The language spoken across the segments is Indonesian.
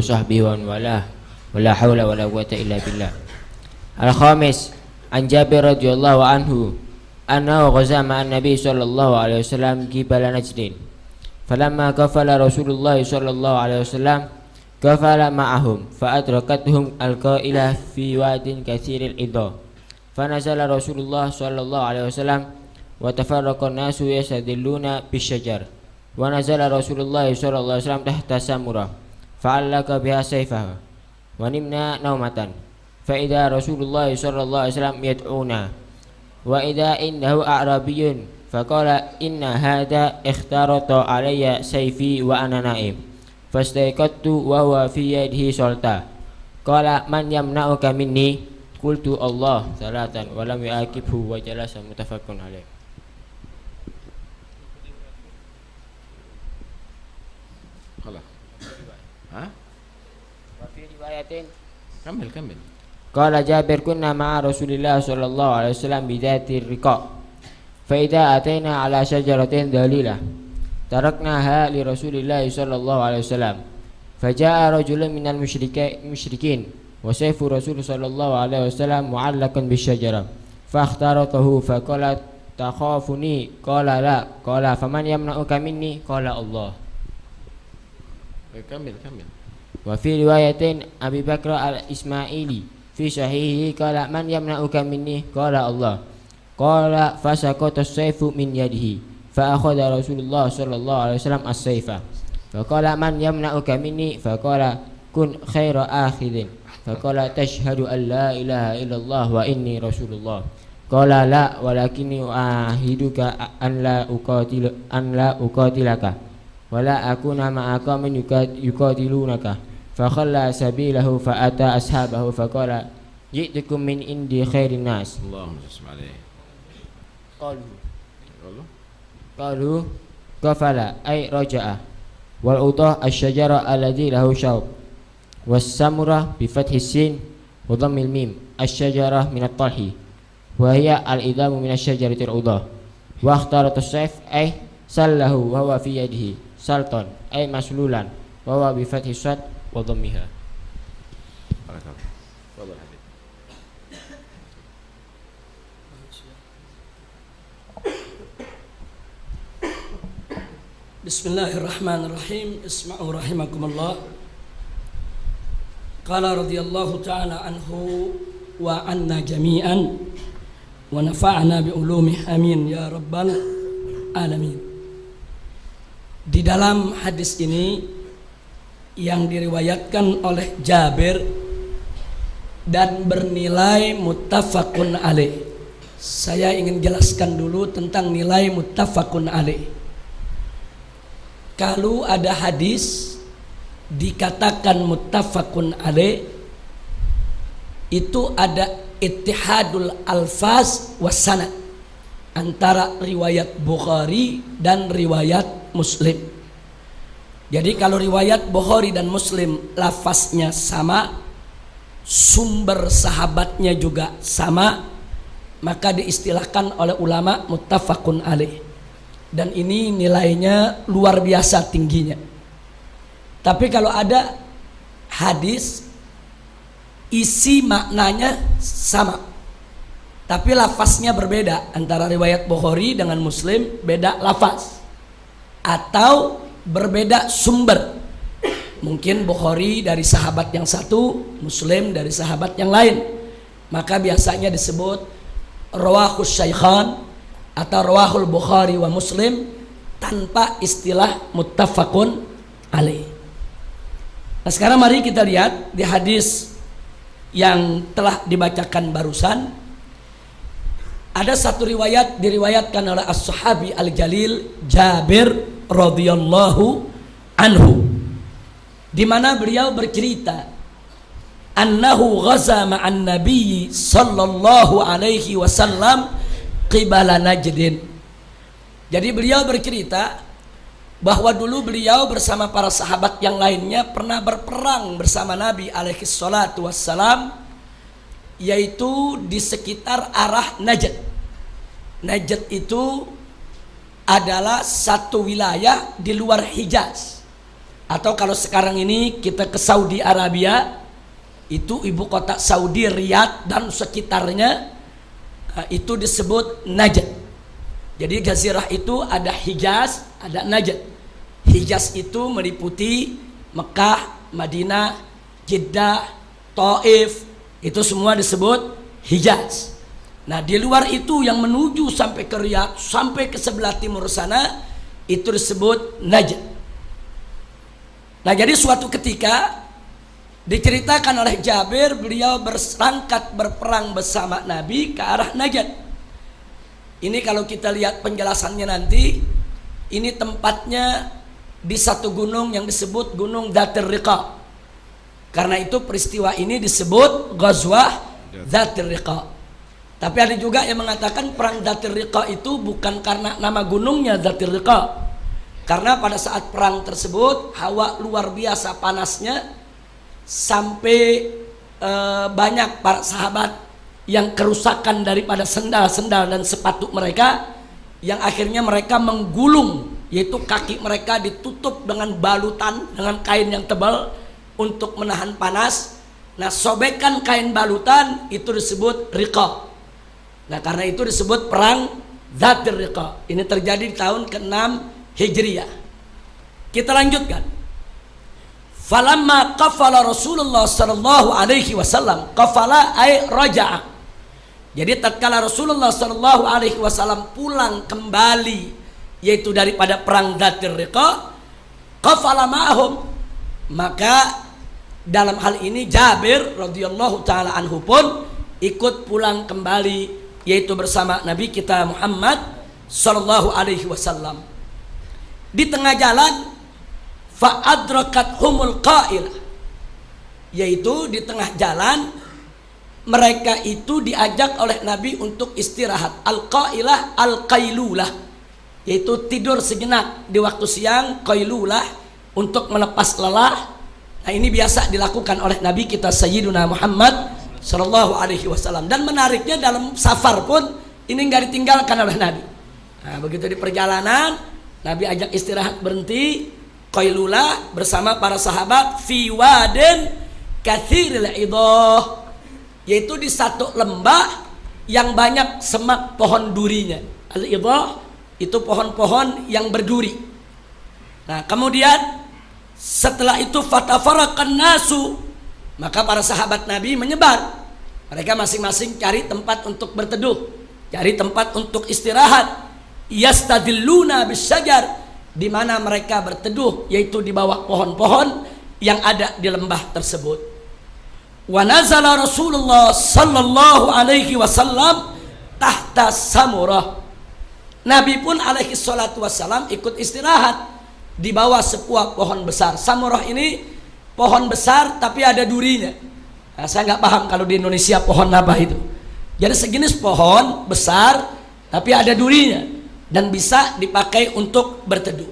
sahbihi wa walah wala haula wala quwwata illa billah. Al-khamis an Jabir radhiyallahu anhu annahu ghaza ma'an nabi sallallahu alaihi wasallam qibala Najdin falamma qafala Rasulullah sallallahu alaihi wasallam qafala ma'ahum fa adrakathum al-qaila fi wadin katsiril idha fa nazala Rasulullah sallallahu alaihi wasallam wa tafarraqa an-nasu yastadilluna bisyajar wa nazala Rasulullah sallallahu alaihi wasallam tahta samurah fa'allaka biha sayfahu wa nimna naumatan fa idza Rasulullah sallallahu alaihi wasallam yad'una wa idza innahu a'rabiyyun faqala inna hadha ikhtarata alayya sayfi wa ana na'im fastayqattu wa huwa fi yadihi sulta qala man yamna'uka minni qultu Allah salatan wa lam yu'aqibhu wa jalasa muttafaqun alaih. كمل قال جابر كنا مع رسول الله صلى الله عليه وسلم بذات الرقاء فإذا أتينا على شجرة ذليلة تركناها لرسول الله صلى الله عليه وسلم فجاء رجل من المشركين وسيف رسول صلى الله عليه وسلم معلق بالشجرة فاخترطه فقال تخافني قال لا قال فمن يمنعك مني قال الله. كمل. وفي رواية أبي بكر الإسماعيلي في صحيحه قال من يمنعك مني قال الله قال فسقط السيف من يده فأخذ رسول الله صلى الله عليه وسلم السيف فقال من يمنعك مني فقال كن خير آخذ فقال تشهد أن لا إله إلا الله وإني رسول الله قال لا ولكني أعاهدك أن لا أقاتلك ولا أكون مع قوم يقاتلونك فخلى سبيله فأتى أصحابه فقال جئتكم من عند خير الناس. اللهم صل عليه. قالوا قفل أي رجع والأوضاع الشجرة الذي له شوك والسمرة بفتح السين وضم الميم الشجرة من الطلح وهي الإدام من الشجرة الأوضاع واختارت السيف أي سله وهو في يده سلطان أي مسلولا وهو بفتح الصاد وضمها. Bismillahirrahmanirrahim. Isma'u rahimakumullah. Qala radhiyallahu ta'ala anhu wa anna jami'an wa nafa'ana bi ulumih amin ya rabbal alamin. Di dalam hadis ini yang diriwayatkan oleh Jabir dan bernilai muttafaqun alaih. Saya ingin jelaskan dulu tentang nilai muttafaqun alaih. Kalau ada hadis dikatakan muttafaqun alaih, itu ada ittihadul alfaz was sanad antara riwayat Bukhari dan riwayat Muslim. Jadi kalau riwayat Bukhari dan Muslim lafaznya sama, sumber sahabatnya juga sama, maka diistilahkan oleh ulama muttafaqun alaih. Dan ini nilainya luar biasa tingginya. Tapi kalau ada hadis isi maknanya sama, tapi lafaznya berbeda, antara riwayat Bukhari dengan Muslim beda lafaz atau berbeda sumber, mungkin Bukhari dari sahabat yang satu, Muslim dari sahabat yang lain, maka biasanya disebut rawahus syaikhan atau rawahul Bukhari wa Muslim tanpa istilah muttafaqun alaih. Nah, sekarang mari kita lihat di hadis yang telah dibacakan barusan. Ada satu riwayat diriwayatkan oleh as-sahabi al-jalil Jabir radhiyallahu anhu, di mana beliau bercerita annahu ghaza ma'an nabiy sallallahu alaihi wasallam qibala Najdin. Jadi beliau bercerita bahwa dulu beliau bersama para sahabat yang lainnya pernah berperang bersama Nabi alaihi salatu wassalam, yaitu di sekitar arah Najd. Najd itu adalah satu wilayah di luar Hijaz. Atau kalau sekarang ini kita ke Saudi Arabia, itu ibu kota Saudi Riyadh dan sekitarnya, itu disebut Najd. Jadi Jazirah itu ada Hijaz, ada Najd. Hijaz itu meliputi Mekah, Madinah, Jeddah, Taif, itu semua disebut Hijaz. Nah di luar itu yang menuju sampai ke Riyadh, sampai ke sebelah timur sana, itu disebut Najd. Nah jadi suatu ketika diceritakan oleh Jabir, beliau berangkat berperang bersama Nabi ke arah Najd. Ini kalau kita lihat penjelasannya nanti, ini tempatnya di satu gunung yang disebut Gunung Dzatir Riqa. Karena itu peristiwa ini disebut Ghazwah Dzatir Riqa. Tapi ada juga yang mengatakan perang Dzatir Riqa itu bukan karena nama gunungnya Dzatir Riqa. Karena pada saat perang tersebut hawa luar biasa panasnya, sampai banyak para sahabat yang kerusakan daripada sendal-sendal dan sepatu mereka, yang akhirnya mereka menggulung, yaitu kaki mereka ditutup dengan balutan, dengan kain yang tebal untuk menahan panas. Nah sobekan kain balutan itu disebut riqa. Nah karena itu disebut perang Dzatir Riqa. Ini terjadi di tahun ke-6 Hijriyah. Kita lanjutkan. Falamma qafala Rasulullah sallallahu alaihi wasallam, qafala ay raja'a. Jadi tatkala Rasulullah sallallahu alaihi wasallam pulang kembali, yaitu daripada perang Dzatir Riqa, qafala ma'hum, maka dalam hal ini Jabir radhiyallahu taala anhu pun ikut pulang kembali, yaitu bersama Nabi kita Muhammad sallallahu alaihi wasallam. Di tengah jalan fa'adrakat humul qailah, yaitu di tengah jalan mereka itu diajak oleh Nabi untuk istirahat. Al-qailah al-qailulah, yaitu tidur sejenak di waktu siang, qailulah untuk melepas lelah. Nah ini biasa dilakukan oleh Nabi kita Sayyiduna Muhammad sallallahu alaihi wasallam. Dan menariknya dalam safar pun ini nggak ditinggalkan oleh Nabi. Nah begitu di perjalanan Nabi ajak istirahat, berhenti qailulah bersama para sahabat fi wadin katsiril idah, yaitu di satu lembah yang banyak semak pohon durinya. Al-idah itu pohon-pohon yang berduri. Nah kemudian setelah itu fatafaraqan nasu, maka para sahabat Nabi menyebar. Mereka masing-masing cari tempat untuk berteduh, cari tempat untuk istirahat. Yastadilluna bisyajar, di mana mereka berteduh, yaitu di bawah pohon-pohon yang ada di lembah tersebut. Wa nazala Rasulullah sallallahu alaihi wasallam tahta samurah. Nabi pun alaihi salatu wasallam ikut istirahat di bawah sebuah pohon besar. Samurah ini pohon besar tapi ada durinya. Nah, saya nggak paham kalau di Indonesia pohon apa itu. Jadi sejenis pohon besar tapi ada durinya dan bisa dipakai untuk berteduh.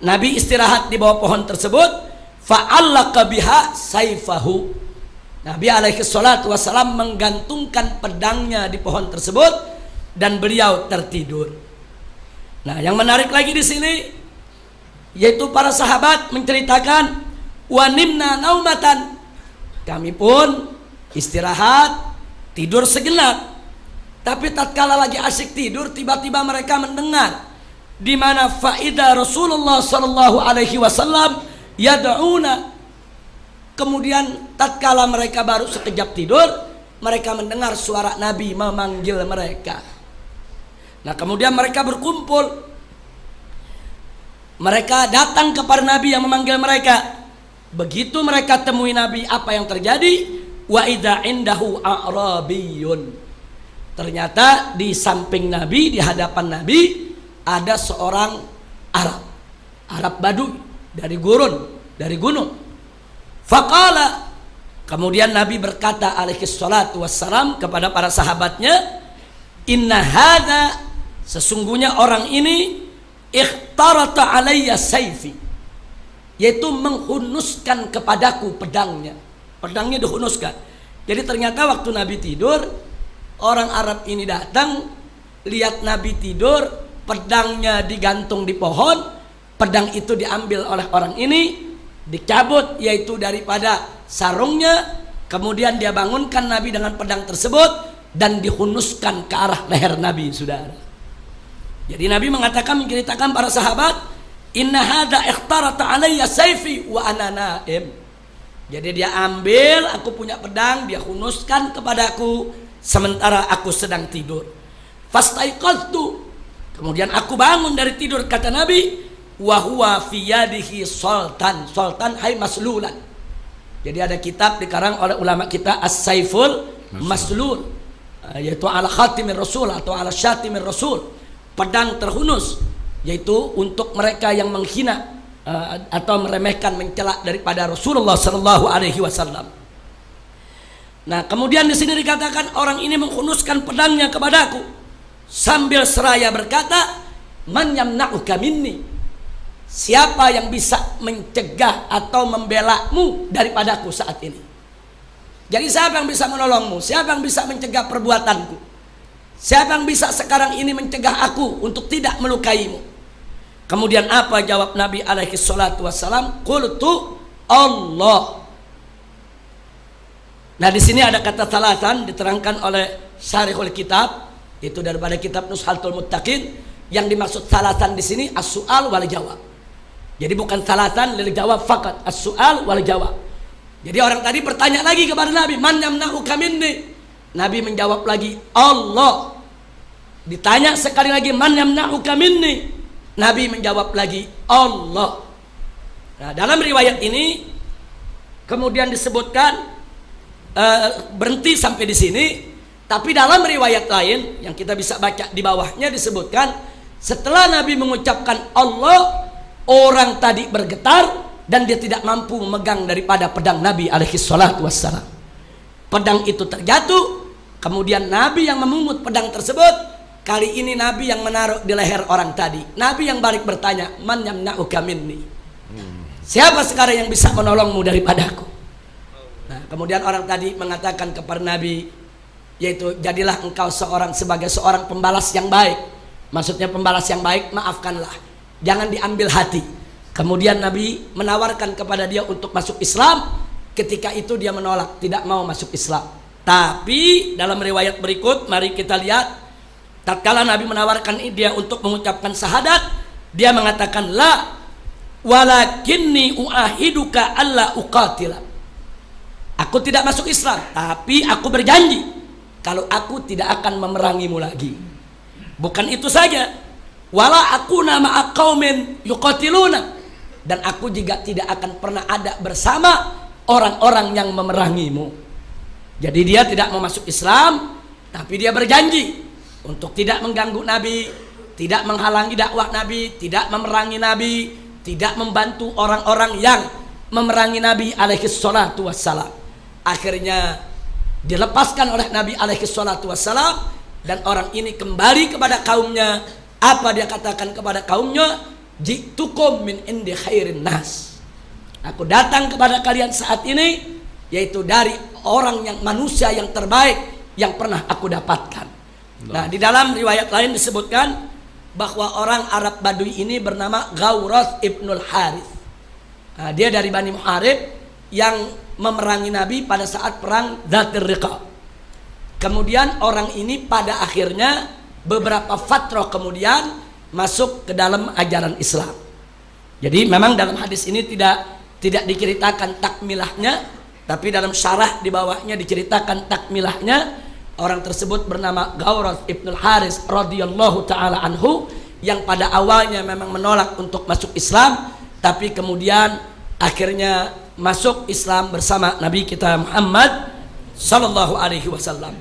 Nabi istirahat di bawah pohon tersebut. Fa'allaqa biha saifahu. Nabi alaihi salatu wasallam menggantungkan pedangnya di pohon tersebut dan beliau tertidur. Nah, yang menarik lagi di sini yaitu para sahabat menceritakan wa nimna naumatan, kami pun istirahat tidur sejenak. Tapi tatkala lagi asyik tidur, tiba-tiba mereka mendengar di mana faida Rasulullah sallallahu alaihi wasallam yad'una. Kemudian tatkala mereka baru sekejap tidur, mereka mendengar suara Nabi memanggil mereka. Nah, kemudian mereka berkumpul. Mereka datang kepada Nabi yang memanggil mereka. Begitu mereka temui Nabi, apa yang terjadi? Wa idza indahu a'rabiyun. Ternyata di samping Nabi, di hadapan Nabi ada seorang Arab Baduy dari gurun, dari gunung. Faqala, kemudian Nabi berkata alaihi salatu wassalam kepada para sahabatnya, inna hadza, sesungguhnya orang ini ikhtarata alayya sayfi, yaitu menghunuskan kepadaku pedangnya. Pedangnya dihunuskan. Jadi ternyata waktu Nabi tidur, orang Arab ini datang, lihat Nabi tidur, pedangnya digantung di pohon, pedang itu diambil oleh orang ini, dicabut yaitu daripada sarungnya, kemudian dia bangunkan Nabi dengan pedang tersebut dan dihunuskan ke arah leher Nabi, saudara. Jadi Nabi mengatakan, menceritakan para sahabat, inna hadza ikhtarata alayya sayfi wa ana naim. Jadi dia ambil, aku punya pedang, dia hunuskan kepadaku sementara aku sedang tidur. Fastaiqadtu, kemudian aku bangun dari tidur, kata Nabi, wa huwa fi yadihi sultan. Sultan hay maslulan. Jadi ada kitab dikarang oleh ulama kita As-Saiful Maslul, yaitu ala khatimir rasul atau ala syatimir rasul, pedang terhunus, yaitu untuk mereka yang menghina atau meremehkan, mencela daripada Rasulullah sallallahu alaihi wasallam. Nah, kemudian di sini dikatakan orang ini menghunuskan pedangnya kepadaku sambil seraya berkata, man yamna'uka minni, siapa yang bisa mencegah atau membelamu daripadaku saat ini? Jadi siapa yang bisa menolongmu? Siapa yang bisa mencegah perbuatanku? Siapa yang bisa sekarang ini mencegah aku untuk tidak melukaimu? Kemudian apa jawab Nabi alaihi salatu wassalam? Qultu Allah. Nah, di sini ada kata salatan diterangkan oleh Syarihul Kitab, itu daripada kitab Nushatul Muttaqin. Yang dimaksud salatan di sini as-su'al wal jawab. Jadi bukan salatan lil jawab fakat, as-su'al wal jawab. Jadi orang tadi bertanya lagi kepada Nabi, man yamna'uka minni? Nabi menjawab lagi, Allah. Ditanya sekali lagi, man yamna'uka minni? Nabi menjawab lagi, Allah. Nah, dalam riwayat ini kemudian disebutkan berhenti sampai di sini, tapi dalam riwayat lain yang kita bisa baca di bawahnya disebutkan setelah Nabi mengucapkan Allah, orang tadi bergetar dan dia tidak mampu memegang daripada pedang Nabi alaihi salatu wassalam. Pedang itu terjatuh, kemudian Nabi yang memungut pedang tersebut. Kali ini Nabi yang menaruh di leher orang tadi. Nabi yang balik bertanya, man yamna'uka minni? Siapa sekarang yang bisa menolongmu daripadaku? Nah, kemudian orang tadi mengatakan kepada Nabi, yaitu jadilah engkau sebagai seorang pembalas yang baik. Maksudnya pembalas yang baik, maafkanlah, jangan diambil hati. Kemudian Nabi menawarkan kepada dia untuk masuk Islam. Ketika itu dia menolak, tidak mau masuk Islam. Tapi dalam riwayat berikut, mari kita lihat, tatkala Nabi menawarkan dia untuk mengucapkan syahadat, dia mengatakan, la walakinni uahiduka alla uqatila. Aku tidak masuk Islam, tapi aku berjanji kalau aku tidak akan memerangimu lagi. Bukan itu saja, wala akuna ma'a qaumin yuqatiluna, dan aku juga tidak akan pernah ada bersama orang-orang yang memerangimu. Jadi dia tidak mau masuk Islam, tapi dia berjanji untuk tidak mengganggu Nabi, tidak menghalangi dakwah Nabi, tidak memerangi Nabi, tidak membantu orang-orang yang memerangi Nabi alaihi salatu wassalam. Akhirnya dilepaskan oleh Nabi alaihi salatu wassalam, dan orang ini kembali kepada kaumnya. Apa dia katakan kepada kaumnya? Jitukum min indi khairin nas. Aku datang kepada kalian saat ini, yaitu dari orang yang manusia yang terbaik yang pernah aku dapatkan. Nah, di dalam riwayat lain disebutkan bahwa orang Arab Badui ini bernama Ghawrath ibnul Harith. Nah, dia dari Bani Muharib yang memerangi Nabi pada saat perang Dzatir Riqa. Kemudian orang ini pada akhirnya beberapa fatrah kemudian masuk ke dalam ajaran Islam. Jadi memang dalam hadis ini tidak diceritakan takmilahnya, tapi dalam syarah di bawahnya diceritakan takmilahnya. Orang tersebut bernama Ghawrath ibnul Haris radhiyallahu taala anhu, yang pada awalnya memang menolak untuk masuk Islam, tapi kemudian akhirnya masuk Islam bersama Nabi kita Muhammad sallallahu alaihi wasallam.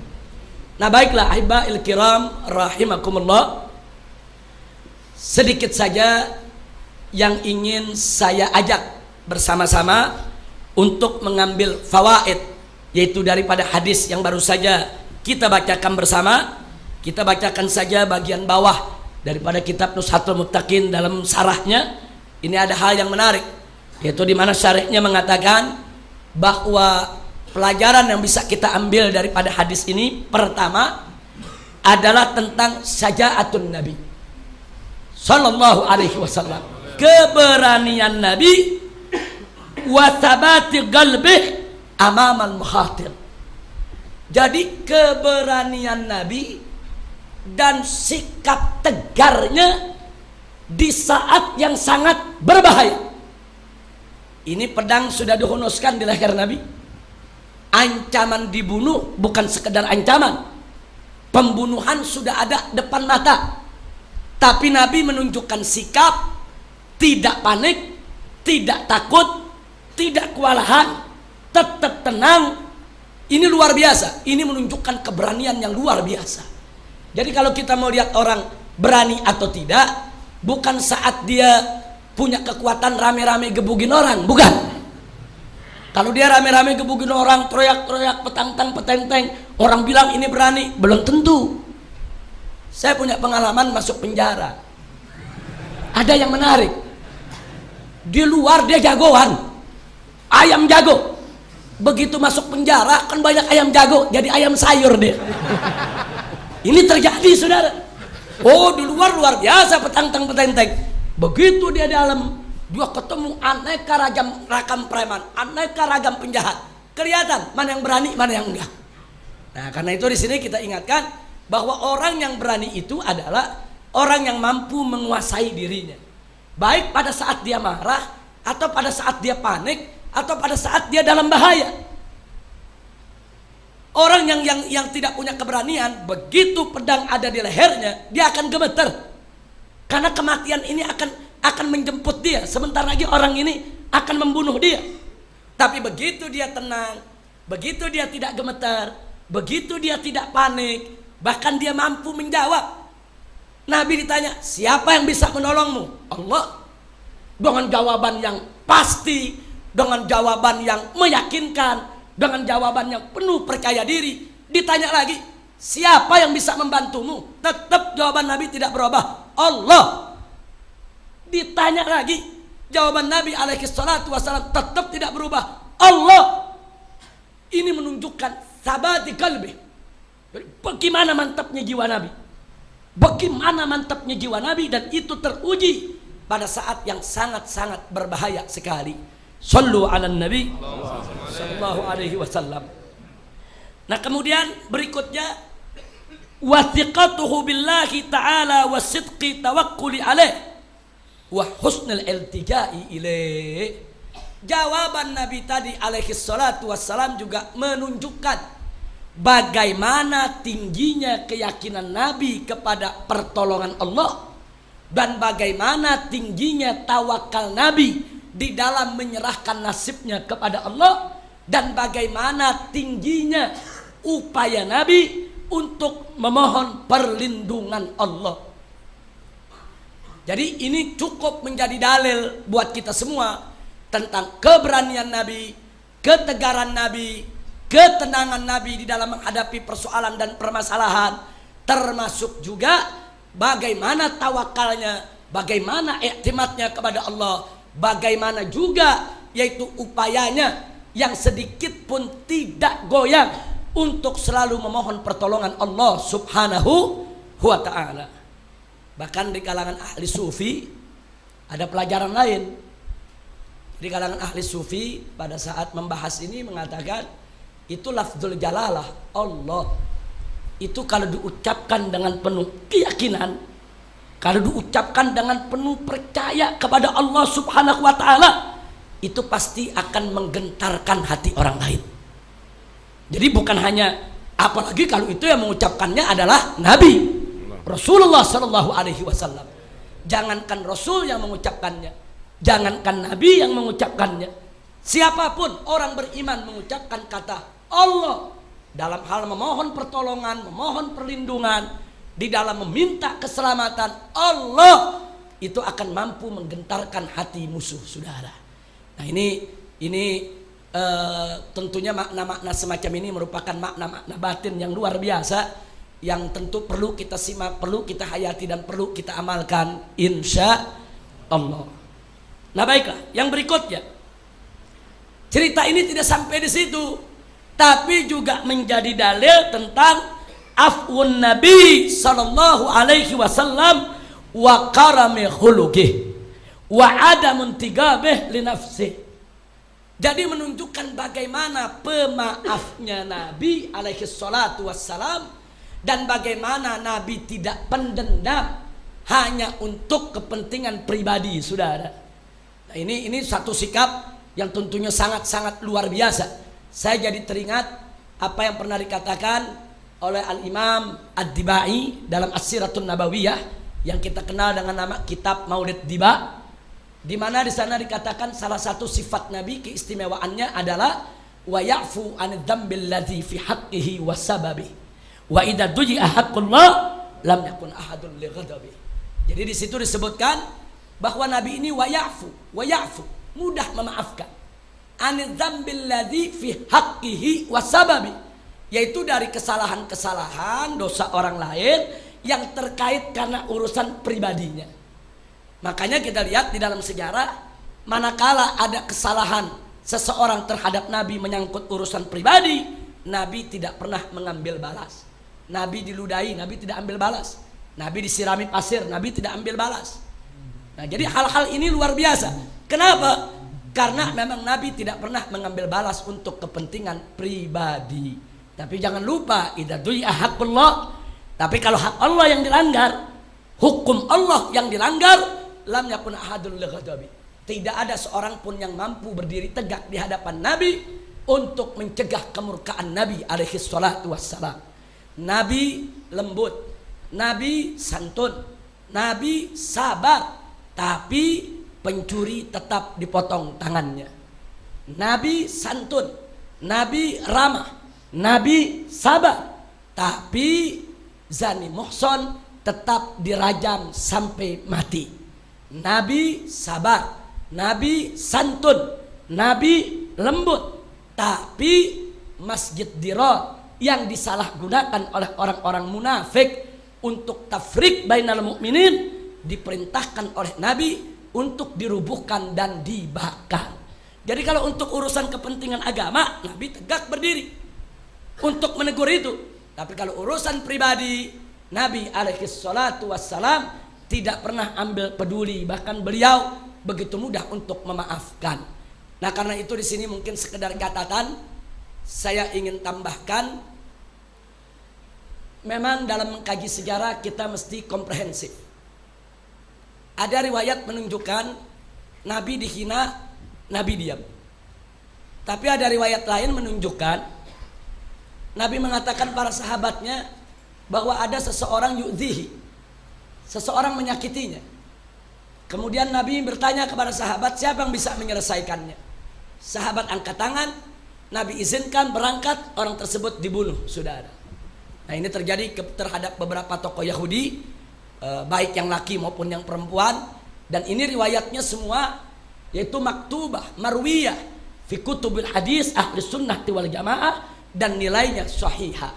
Nah, baiklah ahibbail kiram rahimakumullah, sedikit saja yang ingin saya ajak bersama-sama untuk mengambil fawaid, yaitu daripada hadis yang baru saja kita bacakan bersama. Kita bacakan saja bagian bawah daripada kitab Nushatul Muttaqin dalam syarahnya. Ini ada hal yang menarik, yaitu di mana syarahnya mengatakan bahwa pelajaran yang bisa kita ambil daripada hadis ini, pertama adalah tentang syaja'atun Nabi sallallahu alaihi wasallam, keberanian Nabi wa thabati qalbih amamal makhatir. Jadi keberanian Nabi dan sikap tegarnya di saat yang sangat berbahaya. Ini pedang sudah dihunuskan di leher Nabi. Ancaman dibunuh bukan sekedar ancaman, pembunuhan sudah ada depan mata. Tapi Nabi menunjukkan sikap tidak panik, tidak takut, tidak kewalahan, tetap tenang. Ini luar biasa. Ini menunjukkan keberanian yang luar biasa. Jadi kalau kita mau lihat orang berani atau tidak, bukan saat dia punya kekuatan rame-rame gebugin orang, bukan. Kalau dia rame-rame gebugin orang, teriak-teriak, petantang, petenteng, orang bilang ini berani, belum tentu. Saya punya pengalaman masuk penjara. Ada yang menarik. Di luar dia jagoan, ayam jago. Begitu masuk penjara kan banyak ayam jago, jadi ayam sayur dia. Ini terjadi, saudara. Oh, di luar luar biasa petantang, petenteng. Begitu dia dalam, dia ketemu aneka ragam preman, aneka ragam penjahat. Kelihatan mana yang berani, mana yang enggak. Nah, karena itu di sini kita ingatkan bahwa orang yang berani itu adalah orang yang mampu menguasai dirinya. Baik pada saat dia marah, atau pada saat dia panik, atau pada saat dia dalam bahaya. Orang yang tidak punya keberanian, begitu pedang ada di lehernya, dia akan gemeter. Karena kematian ini akan menjemput dia. Sebentar lagi orang ini akan membunuh dia. Tapi begitu dia tenang, begitu dia tidak gemetar, begitu dia tidak panik, bahkan dia mampu menjawab. Nabi ditanya, siapa yang bisa menolongmu? Allah. Dengan jawaban yang pasti, dengan jawaban yang meyakinkan, dengan jawaban yang penuh percaya diri. Ditanya lagi, siapa yang bisa membantumu? Tetap jawaban Nabi tidak berubah, Allah. Ditanya lagi, jawaban Nabi alaihi salatu wassalam tetap tidak berubah, Allah. Ini menunjukkan sabati qalbi. Bagaimana mantapnya jiwa Nabi, bagaimana mantapnya jiwa Nabi, dan itu teruji pada saat yang sangat-sangat berbahaya sekali. Sallu ala Nabi sallallahu alaihi wasallam. Nah, kemudian berikutnya, wathiqatuhu billahi ta'ala wa sidqi tawakkuli alaih wa husnul iltija'i ilaih. Jawaban Nabi tadi alaihi salatu wassalam juga menunjukkan bagaimana tingginya keyakinan Nabi kepada pertolongan Allah, dan bagaimana tingginya tawakal Nabi di dalam menyerahkan nasibnya kepada Allah, dan bagaimana tingginya upaya Nabi untuk memohon perlindungan Allah. Jadi ini cukup menjadi dalil buat kita semua tentang keberanian Nabi, ketegaran Nabi, ketenangan Nabi di dalam menghadapi persoalan dan permasalahan, termasuk juga bagaimana tawakalnya, bagaimana iktimatnya kepada Allah, bagaimana juga yaitu upayanya yang sedikit pun tidak goyang untuk selalu memohon pertolongan Allah subhanahu wa ta'ala. Bahkan di kalangan ahli sufi ada pelajaran lain. Di kalangan ahli sufi pada saat membahas ini mengatakan, itu lafzul jalalah Allah itu kalau diucapkan dengan penuh keyakinan, kalau diucapkan dengan penuh percaya kepada Allah subhanahu wa ta'ala, itu pasti akan menggentarkan hati orang lain. Jadi bukan hanya, apalagi kalau itu yang mengucapkannya adalah Nabi Rasulullah sallallahu alaihi wasallam. Jangankan Rasul yang mengucapkannya, jangankan Nabi yang mengucapkannya, siapapun orang beriman mengucapkan kata Allah dalam hal memohon pertolongan, memohon perlindungan, di dalam meminta keselamatan, Allah itu akan mampu menggentarkan hati musuh, saudara. Nah, ini tentunya makna-makna semacam ini merupakan makna-makna batin yang luar biasa, yang tentu perlu kita simak, perlu kita hayati, dan perlu kita amalkan insya Allah. Nah, baiklah, yang berikutnya, cerita ini tidak sampai di situ, tapi juga menjadi dalil tentang afwun Nabi sallallahu alaihi wasallam wa karami khuluqih wa adamun tigabih li nafsih. Jadi menunjukkan bagaimana pemaafnya Nabi alaihi salatu wassalam, dan bagaimana Nabi tidak pendendam hanya untuk kepentingan pribadi, saudara. Nah, ini satu sikap yang tentunya sangat-sangat luar biasa. Saya jadi teringat apa yang pernah dikatakan oleh Al-Imam Ad-Dibai dalam As-Siratun Nabawiyah yang kita kenal dengan nama kitab Maulid Diba, di mana di sana dikatakan salah satu sifat Nabi, keistimewaannya adalah wa ya'fu 'anil dzambil ladzi fi haqqihi wa sababi wa idza duji'a haqqullah lam yakun ahadun li ghadabi. Jadi di situ disebutkan bahwa Nabi ini wa ya'fu, mudah memaafkan, 'anil dzambil ladzi fi haqqihi wa sababi, yaitu dari kesalahan-kesalahan dosa orang lain yang terkait karena urusan pribadinya. Makanya kita lihat di dalam sejarah, manakala ada kesalahan seseorang terhadap Nabi menyangkut urusan pribadi, Nabi tidak pernah mengambil balas. Nabi diludahi, Nabi tidak ambil balas. Nabi disirami pasir, Nabi tidak ambil balas. Nah, jadi hal-hal ini luar biasa. Kenapa? Karena memang Nabi tidak pernah mengambil balas untuk kepentingan pribadi. Tapi jangan lupa, idza du'i'a haqqullah. Tapi kalau hak Allah yang dilanggar, hukum Allah yang dilanggar, lam yakun ahadun li ghadabi. Tidak ada seorang pun yang mampu berdiri tegak di hadapan Nabi untuk mencegah kemurkaan Nabi alaihi salatu wassalam. Nabi lembut, Nabi santun, Nabi sabar, tapi pencuri tetap dipotong tangannya. Nabi santun, Nabi ramah, Nabi sabar, tapi zani muhson tetap dirajam sampai mati. Nabi sabar, Nabi santun, Nabi lembut, tapi Masjid Dirar yang disalahgunakan oleh orang-orang munafik untuk tafrik bainal mukminin diperintahkan oleh Nabi untuk dirubuhkan dan dibakar. Jadi kalau untuk urusan kepentingan agama, Nabi tegak berdiri untuk menegur itu. Tapi kalau urusan pribadi, Nabi alaihi salatu wassalam tidak pernah ambil peduli, bahkan beliau begitu mudah untuk memaafkan. Nah, karena itu di sini mungkin sekedar catatan saya ingin tambahkan, memang dalam mengkaji sejarah kita mesti komprehensif. Ada riwayat menunjukkan Nabi dihina, Nabi diam. Tapi ada riwayat lain menunjukkan Nabi mengatakan para sahabatnya bahwa ada seseorang yu'dhihi, seseorang menyakitinya. Kemudian Nabi bertanya kepada sahabat, siapa yang bisa menyelesaikannya? Sahabat angkat tangan, Nabi izinkan berangkat, orang tersebut dibunuh, saudara. Nah, ini terjadi terhadap beberapa tokoh Yahudi, baik yang laki maupun yang perempuan. Dan ini riwayatnya semua yaitu maktubah, marwiyah fi kutubil hadis ahli sunnah wal jamaah, dan nilainya sahihah.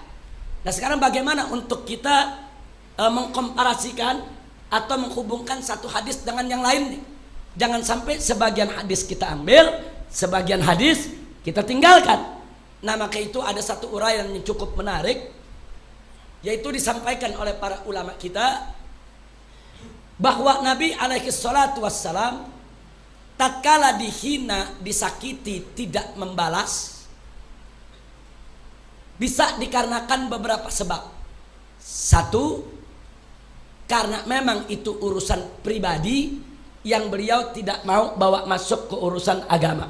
Nah, sekarang bagaimana untuk kita mengkomparasikan atau menghubungkan satu hadis dengan yang lain nih? Jangan sampai sebagian hadis kita ambil, sebagian hadis kita tinggalkan. Nah, maka itu ada satu uraian yang cukup menarik, yaitu disampaikan oleh para ulama kita bahwa Nabi alaihi salatu wassalam tatkala dihina, disakiti, tidak membalas, bisa dikarenakan beberapa sebab. Satu, karena memang itu urusan pribadi yang beliau tidak mau bawa masuk ke urusan agama.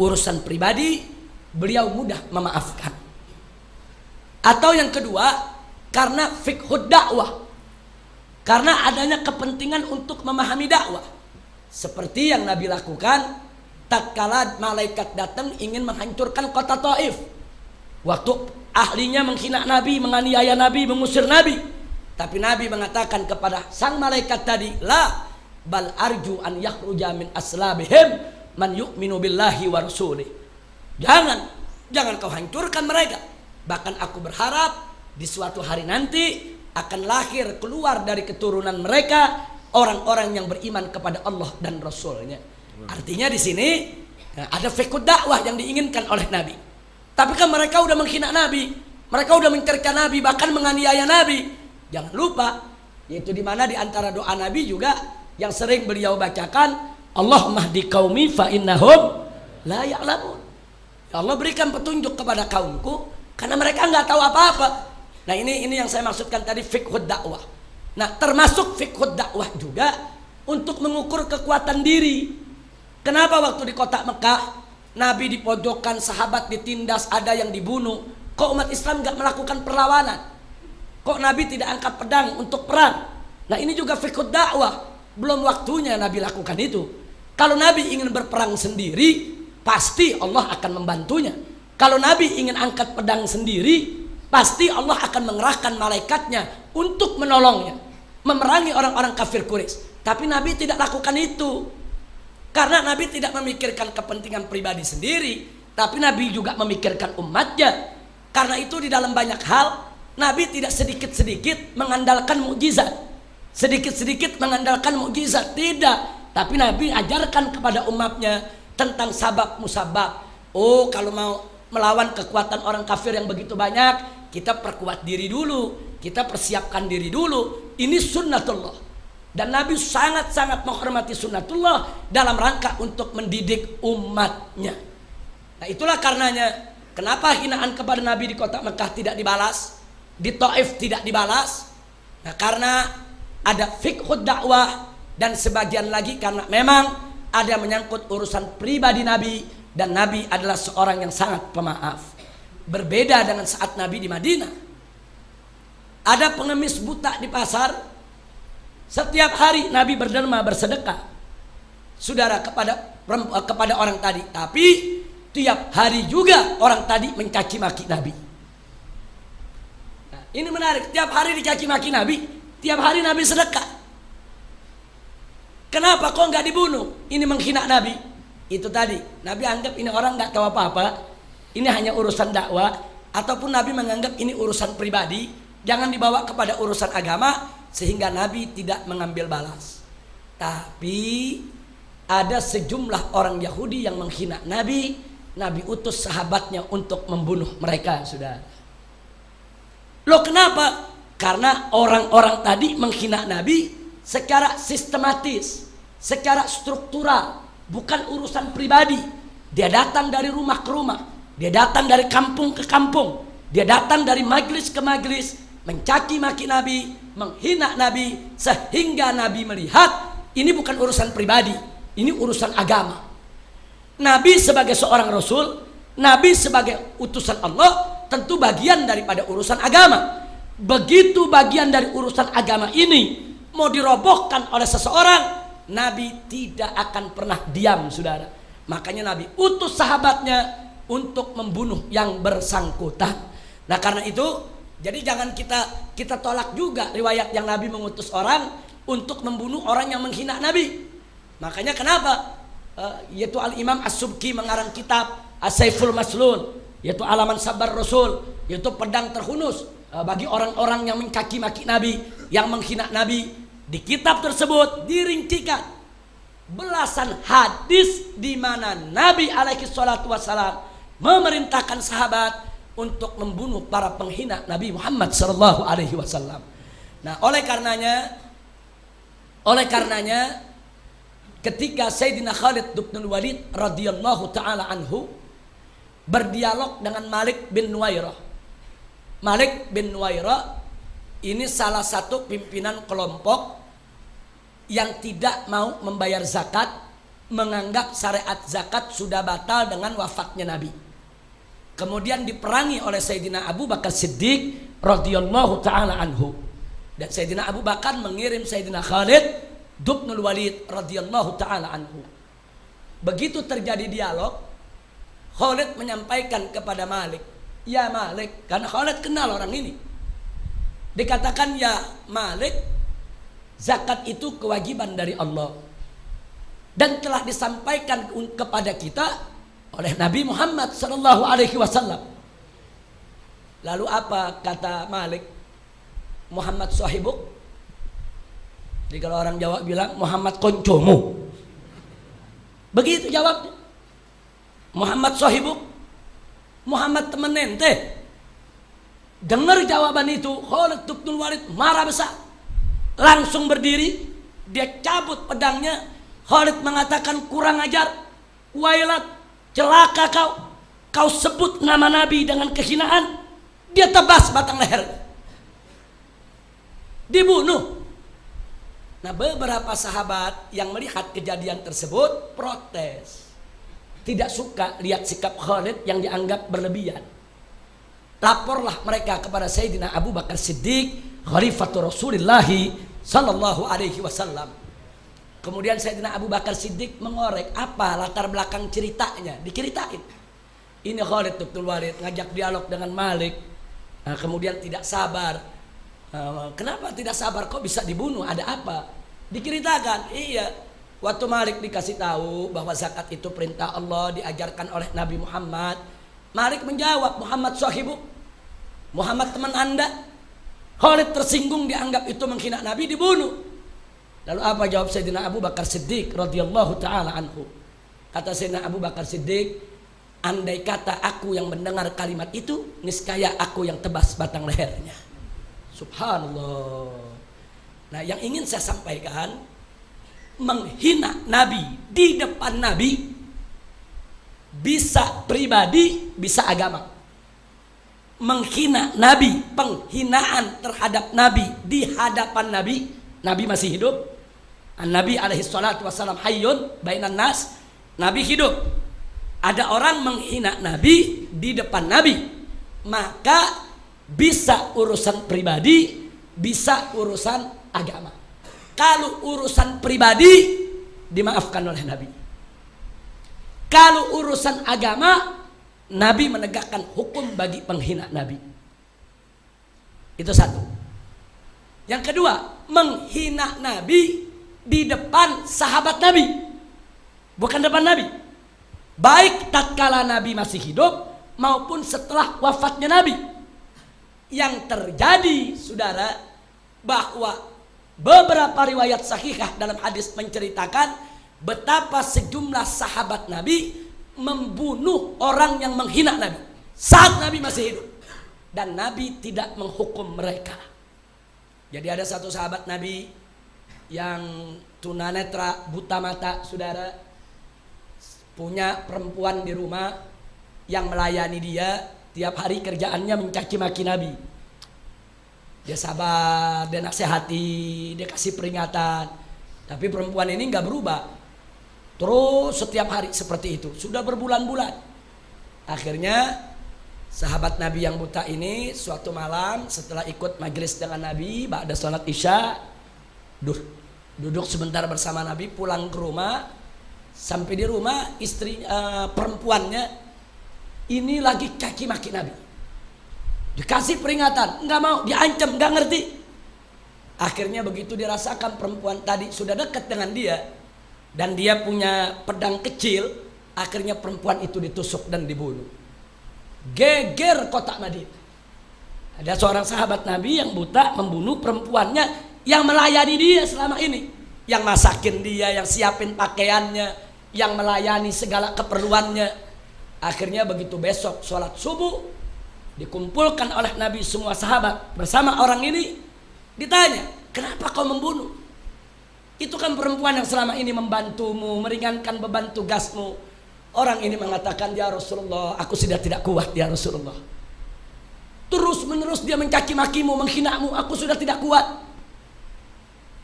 Urusan pribadi beliau mudah memaafkan. Atau yang kedua, karena fiqhud dakwah, karena adanya kepentingan untuk memahami dakwah. Seperti yang Nabi lakukan tatkala malaikat datang ingin menghancurkan kota Taif. Waktu ahlinya menghina Nabi, menganiaya Nabi, mengusir Nabi. Tapi Nabi mengatakan kepada sang malaikat tadi, la bal arju an yakhruja min aslabihim man yu'minu billahi wa rasulih. Jangan kau hancurkan mereka. Bahkan aku berharap di suatu hari nanti akan lahir keluar dari keturunan mereka orang-orang yang beriman kepada Allah dan Rasulnya. Artinya di sini ada fiqh dakwah yang diinginkan oleh Nabi. Tapi kan mereka udah menghina Nabi, mereka udah mencerca Nabi, bahkan menganiaya Nabi. Jangan lupa, yaitu di mana di antara doa Nabi juga yang sering beliau bacakan, Allahumma hdi qaumi fa innahum la ya'lamun. Ya Allah berikan petunjuk kepada kaumku karena mereka nggak tahu apa-apa. Nah ini yang saya maksudkan tadi fiqhud dakwah. Nah termasuk fiqhud dakwah juga untuk mengukur kekuatan diri. Kenapa waktu di kota Mekah Nabi dipojokkan, sahabat ditindas, ada yang dibunuh, kok umat Islam nggak melakukan perlawanan? Kok Nabi tidak angkat pedang untuk perang? Nah ini juga fiqhud dakwah. Belum waktunya Nabi lakukan itu. Kalau Nabi ingin berperang sendiri, pasti Allah akan membantunya. Kalau Nabi ingin angkat pedang sendiri, pasti Allah akan mengerahkan malaikatnya untuk menolongnya, memerangi orang-orang kafir Quraisy. Tapi Nabi tidak lakukan itu, karena Nabi tidak memikirkan kepentingan pribadi sendiri, tapi Nabi juga memikirkan umatnya. Karena itu di dalam banyak hal Nabi tidak sedikit-sedikit mengandalkan mukjizat, sedikit-sedikit mengandalkan mukjizat, tidak. Tapi Nabi ajarkan kepada umatnya tentang sabab musabab. Oh, kalau mau melawan kekuatan orang kafir yang begitu banyak, kita perkuat diri dulu, kita persiapkan diri dulu. Ini sunnatullah. Dan Nabi sangat-sangat menghormati sunnatullah dalam rangka untuk mendidik umatnya. Nah itulah karenanya kenapa hinaan kepada Nabi di kota Mekah tidak dibalas, di Taif tidak dibalas. Nah karena ada fiqhud dakwah, dan sebagian lagi karena memang ada menyangkut urusan pribadi Nabi, dan Nabi adalah seorang yang sangat pemaaf. Berbeda dengan saat Nabi di Madinah. Ada pengemis buta di pasar. Setiap hari Nabi berderma bersedekah, saudara, kepada orang tadi. Tapi tiap hari juga orang tadi mencaci maki Nabi. Nah, ini menarik. Tiap hari dicaci maki Nabi, tiap hari Nabi sedekah. Kenapa kok nggak dibunuh? Ini menghina Nabi. Itu tadi Nabi anggap ini orang nggak tahu apa-apa, ini hanya urusan dakwah, ataupun Nabi menganggap ini urusan pribadi, jangan dibawa kepada urusan agama, sehingga Nabi tidak mengambil balas. Tapi ada sejumlah orang Yahudi yang menghina Nabi. Nabi utus sahabatnya untuk membunuh mereka, sudah. Loh kenapa? Karena orang-orang tadi menghina Nabi secara sistematis, secara struktural, bukan urusan pribadi. Dia datang dari rumah ke rumah, dia datang dari kampung ke kampung, dia datang dari majlis ke majlis, mencaci maki Nabi, menghina Nabi, sehingga Nabi melihat ini bukan urusan pribadi, ini urusan agama. Nabi sebagai seorang Rasul, Nabi sebagai utusan Allah, tentu bagian daripada urusan agama. Begitu bagian dari urusan agama ini mau dirobohkan oleh seseorang, Nabi tidak akan pernah diam, saudara. Makanya Nabi utus sahabatnya untuk membunuh yang bersangkutan. Nah karena itu, jadi jangan kita tolak juga riwayat yang Nabi mengutus orang untuk membunuh orang yang menghina Nabi. Makanya kenapa? Yaitu Al-Imam As-Subki mengarang kitab As-Saiful Maslul, yaitu alaman sabar Rasul, yaitu pedang terhunus bagi orang-orang yang mencaci maki Nabi, yang menghina Nabi. Di kitab tersebut dirincikan belasan hadis di mana Nabi alaihi salatu wassalam memerintahkan sahabat untuk membunuh para penghina Nabi Muhammad sallallahu alaihi wasallam. Nah, oleh karenanya ketika Sayyidina Khalid bin Walid radhiyallahu taala anhu berdialog dengan Malik bin Nuwairah. Malik bin Nuwairah ini salah satu pimpinan kelompok yang tidak mau membayar zakat, menganggap syariat zakat sudah batal dengan wafatnya Nabi. Kemudian diperangi oleh Sayyidina Abu Bakar Siddiq radhiyallahu taala anhu. Dan Sayyidina Abu Bakar mengirim Sayyidina Khalid bin Walid radhiyallahu taala anhu. Begitu terjadi dialog, Khalid menyampaikan kepada Malik, "Ya Malik," karena Khalid kenal orang ini. Dikatakan, "Ya Malik, zakat itu kewajiban dari Allah dan telah disampaikan kepada kita oleh Nabi Muhammad sallallahu alaihi wasallam." Lalu apa kata Malik? "Muhammad sahibuk." Jadi kalau orang Jawa bilang Muhammad koncomu, begitu jawabnya. Muhammad sahibuk, Muhammad temen ente. Dengar jawaban itu, Khalid bin Walid marah besar, langsung berdiri, dia cabut pedangnya. Khalid mengatakan, "Kurang ajar, wailat, Celaka kau. Kau sebut nama Nabi dengan kehinaan, dia tebas batang leher. Dibunuh. Nah, beberapa sahabat yang melihat kejadian tersebut protes. Tidak suka lihat sikap Khalid yang dianggap berlebihan. Laporlah mereka kepada Sayyidina Abu Bakar Siddiq, Khalifatul Rasulullah sallallahu alaihi wasallam. Kemudian Sayyidina Abu Bakar Siddiq mengorek apa latar belakang ceritanya, diceritain. Ini Khalid bin Walid ngajak dialog dengan Malik. Nah, kemudian tidak sabar. Kenapa tidak sabar? Kok bisa dibunuh? Ada apa? Diceritakan. Iya. Waktu Malik dikasih tahu bahwa zakat itu perintah Allah, diajarkan oleh Nabi Muhammad. Malik menjawab, Muhammad sahibu, Muhammad teman anda. Khalid tersinggung, dianggap itu menghina Nabi, dibunuh. Lalu apa jawab Sayyidina Abu Bakar Siddiq radhiyallahu ta'ala anhu? Kata Sayyidina Abu Bakar Siddiq, andai kata aku yang mendengar kalimat itu, niscaya aku yang tebas batang lehernya. Subhanallah. Nah, yang ingin saya sampaikan, menghina Nabi di depan Nabi bisa pribadi, bisa agama. Menghina Nabi, penghinaan terhadap Nabi di hadapan Nabi, Nabi masih hidup. Nabi alaihi salatu wassalam hayyun bainan nas, Nabi hidup. Ada orang menghina Nabi di depan Nabi, maka bisa urusan pribadi, bisa urusan agama. Kalau urusan pribadi dimaafkan oleh Nabi. Kalau urusan agama, Nabi menegakkan hukum bagi penghina Nabi. Itu satu. Yang kedua, menghina Nabi di depan sahabat Nabi, bukan depan Nabi. Baik tatkala Nabi masih hidup maupun setelah wafatnya Nabi. Yang terjadi, saudara, bahwa beberapa riwayat sahihah dalam hadis menceritakan betapa sejumlah sahabat Nabi membunuh orang yang menghina Nabi saat Nabi masih hidup, dan Nabi tidak menghukum mereka. Jadi ada satu sahabat Nabi yang tunanetra, buta mata, saudara, punya perempuan di rumah yang melayani dia. Tiap hari kerjaannya mencaci maki Nabi. Dia sabar, dia nasihati, dia kasih peringatan. Tapi perempuan ini nggak berubah. Terus setiap hari seperti itu. Sudah berbulan-bulan. Akhirnya sahabat Nabi yang buta ini suatu malam setelah ikut majelis dengan Nabi, ba'da sholat isya, duduk sebentar bersama Nabi, pulang ke rumah. Sampai di rumah istri perempuannya ini lagi caci maki Nabi. Dikasih peringatan, nggak mau, diancam, nggak ngerti. Akhirnya begitu dirasakan perempuan tadi sudah dekat dengan dia dan dia punya pedang kecil, akhirnya perempuan itu ditusuk dan dibunuh. Geger kota Madinah. Ada seorang sahabat Nabi yang buta membunuh perempuannya yang melayani dia selama ini, yang masakin dia, yang siapin pakaiannya, yang melayani segala keperluannya. Akhirnya begitu besok sholat subuh, dikumpulkan oleh Nabi semua sahabat bersama orang ini. Ditanya, kenapa kau membunuh? Itu kan perempuan yang selama ini membantumu, meringankan beban tugasmu. Orang ini mengatakan, ya Rasulullah, aku sudah tidak kuat ya Rasulullah. Terus menerus dia mencaci makimu, menghinamu, aku sudah tidak kuat.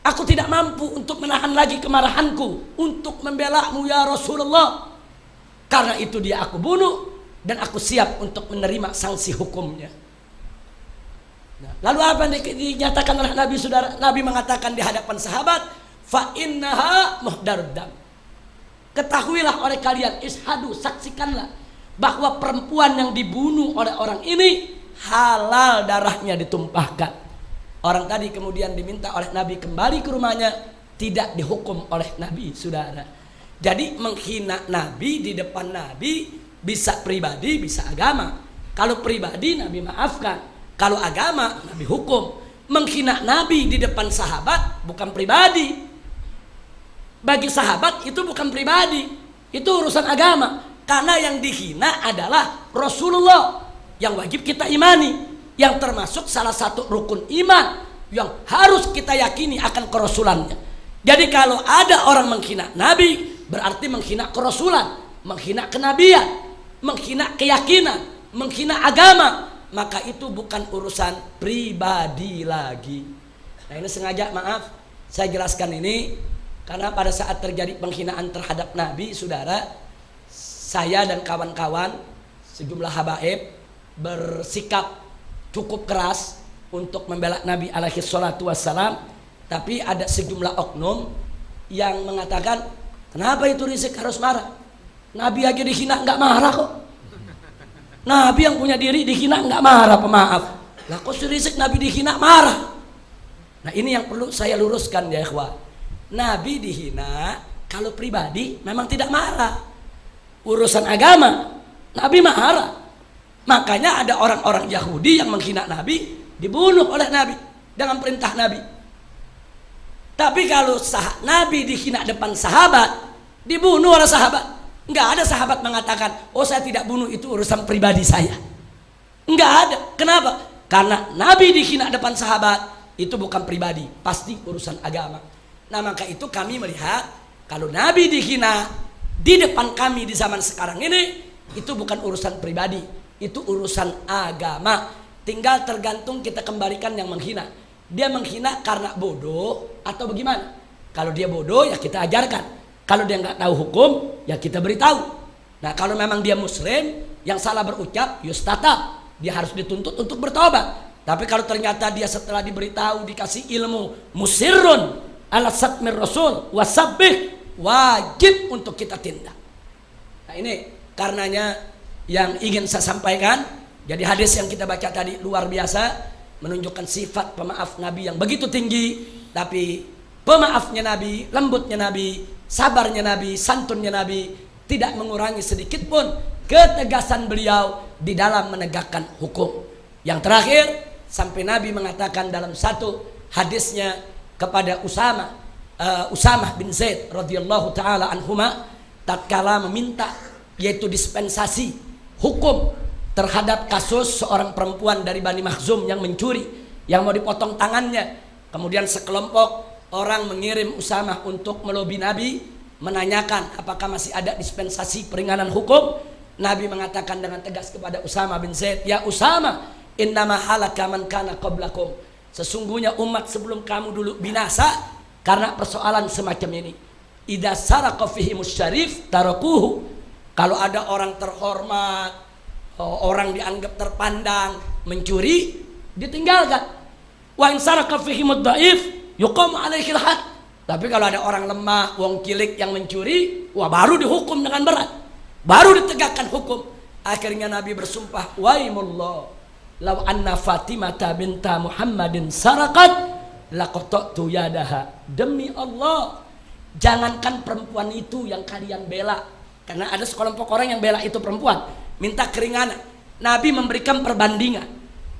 Aku tidak mampu untuk menahan lagi kemarahanku untuk membelamu ya Rasulullah. Karena itu dia aku bunuh dan aku siap untuk menerima sanksi hukumnya. Nah, lalu apa yang dinyatakan oleh Nabi, saudara? Nabi mengatakan di hadapan sahabat, fa innaha muhdarud dam. Ketahuilah oleh kalian, ishadu, saksikanlah bahwa perempuan yang dibunuh oleh orang ini halal darahnya ditumpahkan. Orang tadi kemudian diminta oleh Nabi kembali ke rumahnya, tidak dihukum oleh Nabi, saudara. Jadi menghina Nabi di depan Nabi bisa pribadi, bisa agama. Kalau pribadi Nabi maafkan, kalau agama Nabi hukum. Menghina Nabi di depan sahabat bukan pribadi. Bagi sahabat itu bukan pribadi, itu urusan agama. Karena yang dihina adalah Rasulullah yang wajib kita imani, yang termasuk salah satu rukun iman yang harus kita yakini akan kerasulannya. Jadi kalau ada orang menghina Nabi, berarti menghina kerasulan. menghina kenabian, menghina keyakinan, menghina agama, maka itu bukan urusan pribadi lagi. Nah ini sengaja maaf saya jelaskan ini karena pada saat terjadi penghinaan terhadap Nabi, saudara, saya dan kawan-kawan sejumlah habaib bersikap cukup keras untuk membela Nabi alaihi salatu wassalam, tapi ada sejumlah oknum yang mengatakan, kenapa itu Rizik harus marah? Nabi aja dihina nggak marah kok. Nabi yang punya diri dihina nggak marah, pemaaf. Lah kok si Rizik Nabi dihina marah? Nah ini yang perlu saya luruskan ya ikhwah. Nabi dihina kalau pribadi memang tidak marah. Urusan agama Nabi marah. Makanya ada orang-orang Yahudi yang menghina Nabi dibunuh oleh Nabi dengan perintah Nabi. Tapi kalau Nabi dihina depan sahabat dibunuh oleh sahabat. Enggak ada sahabat mengatakan, oh saya tidak bunuh, itu urusan pribadi saya. Enggak ada. Kenapa? Karena Nabi dihina depan sahabat, itu bukan pribadi, pasti urusan agama. Nah maka itu kami melihat, kalau Nabi dihina di depan kami di zaman sekarang ini, itu bukan urusan pribadi, itu urusan agama. Tinggal tergantung kita kembalikan yang menghina. Dia menghina karena bodoh atau bagaimana? Kalau dia bodoh ya kita ajarkan. Kalau dia nggak tahu hukum, ya kita beritahu. Nah kalau memang dia muslim, yang salah berucap, yustata, dia harus dituntut untuk bertobat. Tapi kalau ternyata dia setelah diberitahu, dikasih ilmu, musirrun ala satmir rasul wasabbih, wajib untuk kita tindak. Nah ini karenanya yang ingin saya sampaikan. Jadi hadis yang kita baca tadi luar biasa, menunjukkan sifat pemaaf Nabi yang begitu tinggi. Tapi pemaafnya Nabi, lembutnya Nabi, sabarnya Nabi, santunnya Nabi tidak mengurangi sedikit pun ketegasan beliau di dalam menegakkan hukum. Yang terakhir, sampai Nabi mengatakan dalam satu hadisnya kepada Usamah bin Zaid radhiyallahu taala anhuma, tatkala meminta yaitu dispensasi hukum terhadap kasus seorang perempuan dari Bani Makhzum yang mencuri, yang mau dipotong tangannya. Kemudian sekelompok orang mengirim Usamah untuk melobi Nabi, menanyakan apakah masih ada dispensasi peringanan hukum. Nabi mengatakan dengan tegas kepada Usamah bin Zaid, ya Usamah, innama halaka man kana qablakum. Sesungguhnya umat sebelum kamu dulu binasa karena persoalan semacam ini. Idza saraqa fihimus syarif tarakuhu. Kalau ada orang terhormat, orang dianggap terpandang mencuri, ditinggalkan. Wa in saraqa fihimud dhaif yuqam alaihil had. Tapi kalau ada orang lemah, wong cilik yang mencuri, wah baru dihukum dengan berat, baru ditegakkan hukum. Akhirnya Nabi bersumpah, waimullah, law anna Fatimah binta Muhammadin saraqat laqata'tu yadaha. Demi Allah, jangankan perempuan itu yang kalian bela, karena ada sekelompok orang yang bela itu perempuan, minta keringanan. Nabi memberikan perbandingan,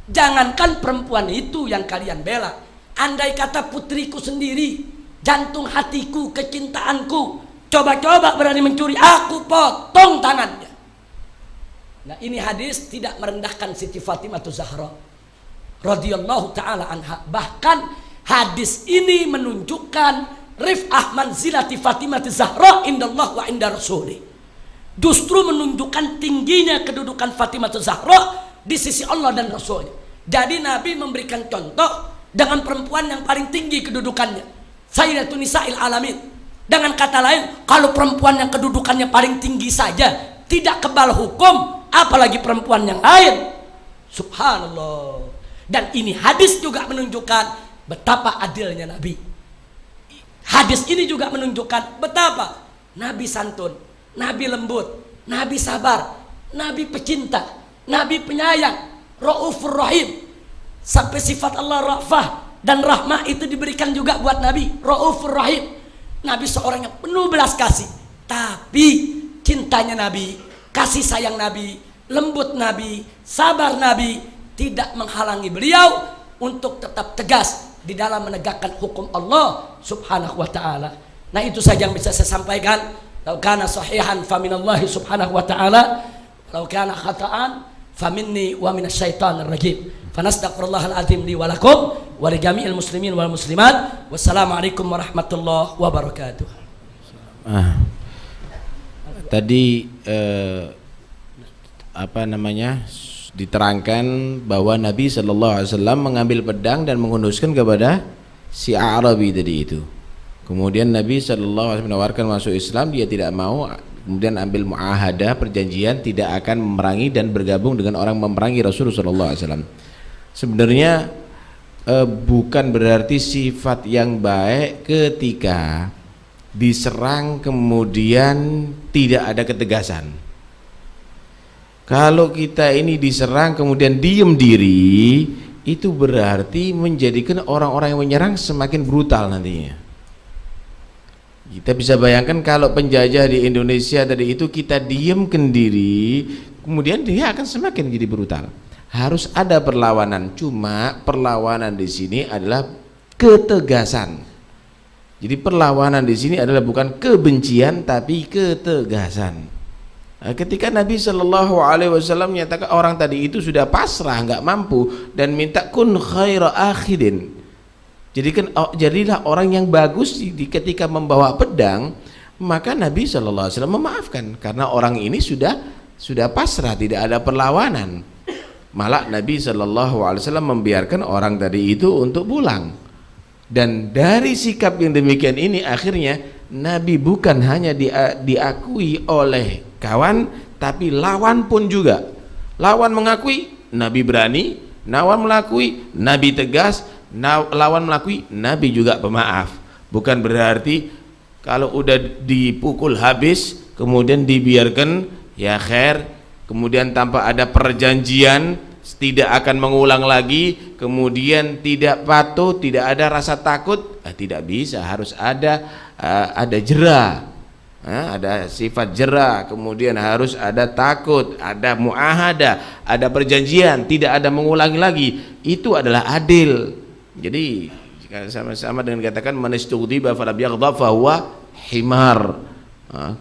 jangankan perempuan itu yang kalian bela, andai kata putriku sendiri, jantung hatiku, kecintaanku, coba-coba berani mencuri, aku potong tangannya. Nah ini hadis tidak merendahkan Siti Fatimah Zahra radhiyallahu taala anha. Bahkan hadis ini menunjukkan rif'ah manzilati Fatimah Zahra indallah wa inda rasulih. Justru menunjukkan tingginya kedudukan Fatimah Zahra di sisi Allah dan Rasulnya. Jadi Nabi memberikan contoh dengan perempuan yang paling tinggi kedudukannya, Sayyidatun Nisa'il Alamin. Dengan kata lain, kalau perempuan yang kedudukannya paling tinggi saja tidak kebal hukum, apalagi perempuan yang lain. Subhanallah. Dan ini hadis juga menunjukkan betapa adilnya Nabi. Hadis ini juga menunjukkan betapa Nabi santun, Nabi lembut, Nabi sabar, Nabi pecinta, Nabi penyayang, Raufur Rahim. Sampai sifat Allah Ra'fah dan rahmah itu diberikan juga buat Nabi, Raufur Rahim. Nabi seorang yang penuh belas kasih, tapi cintanya Nabi, kasih sayang Nabi, lembut Nabi, sabar Nabi tidak menghalangi beliau untuk tetap tegas di dalam menegakkan hukum Allah subhanahu wa ta'ala. Nah itu saja yang bisa saya sampaikan. Lau kana sahihan faminallahi subhanahu wa ta'ala, lau kana khata'an faminni wa minasyaitanir rajim. Fanastaghfirullahal azim li wa lakum wa li jami'il muslimin wal muslimat. Wassalamualaikum warahmatullahi wabarakatuh. tadi apa namanya, diterangkan bahwa Nabi Shallallahu Alaihi Wasallam mengambil pedang dan menghunuskan kepada si Arabi tadi itu. Kemudian Nabi Shallallahu Alaihi Wasallam menawarkan masuk Islam, dia tidak mau. Kemudian ambil muahadah, perjanjian tidak akan memerangi dan bergabung dengan orang memerangi Rasulullah Shallallahu Alaihi Wasallam. Sebenarnya bukan berarti sifat yang baik ketika diserang kemudian tidak ada ketegasan. Kalau kita ini diserang kemudian diem diri, itu berarti menjadikan orang-orang yang menyerang semakin brutal nantinya. Kita bisa bayangkan kalau penjajah di Indonesia tadi itu kita diemkan diri, kemudian dia akan semakin jadi brutal. Harus ada perlawanan, cuma perlawanan di sini adalah ketegasan. Jadi perlawanan di sini adalah bukan kebencian tapi ketegasan. Ketika Nabi Shallallahu Alaihi Wasallam menyatakan orang tadi itu sudah pasrah, nggak mampu, dan minta kun khaira akhidin, jadilah orang yang bagus ketika membawa pedang, maka Nabi Shallallahu Alaihi Wasallam memaafkan karena orang ini sudah pasrah, tidak ada perlawanan. Malah Nabi Shallallahu Alaihi Wasallam membiarkan orang tadi itu untuk pulang. Dan dari sikap yang demikian ini akhirnya Nabi bukan hanya diakui oleh kawan, tapi lawan pun juga. Lawan mengakui, Nabi berani. Lawan mengakui, Nabi tegas. Lawan mengakui, Nabi juga pemaaf. Bukan berarti kalau udah dipukul habis kemudian dibiarkan ya khair, kemudian tanpa ada perjanjian, tidak akan mengulang lagi, kemudian tidak patuh, tidak ada rasa takut, tidak bisa, harus ada jera, ada sifat jera, kemudian harus ada takut, ada muahadah, ada perjanjian, tidak ada mengulangi lagi. Itu adalah adil. Jadi sama-sama dengan katakan man istughdiba falam yaghdab fahuwa himar.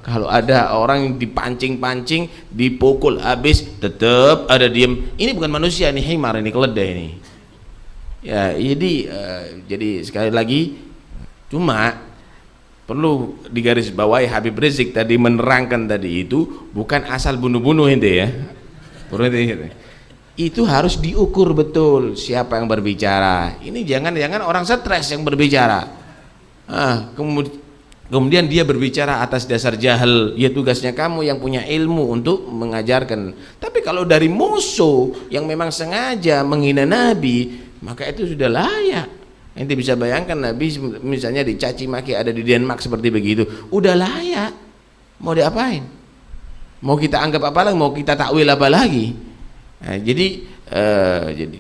Kalau ada orang yang dipancing-pancing, dipukul habis, tetap ada diem. Ini bukan manusia, ini himar, ini keledai ini. Ya, jadi sekali lagi, cuma perlu digarisbawahi Habib Rizik tadi menerangkan tadi itu bukan asal bunuh-bunuh ente ya. Itu harus diukur betul siapa yang berbicara. Ini jangan orang stres yang berbicara. Kemudian dia berbicara atas dasar jahil. Ya tugasnya kamu yang punya ilmu untuk mengajarkan. Tapi kalau dari musuh yang memang sengaja menghina Nabi, maka itu sudah layak. Ente bisa bayangkan Nabi misalnya dicaci maki ada di Denmark seperti begitu, udah layak. Mau diapain? Mau kita anggap apa lagi? Mau kita takwil apa lagi? Jadi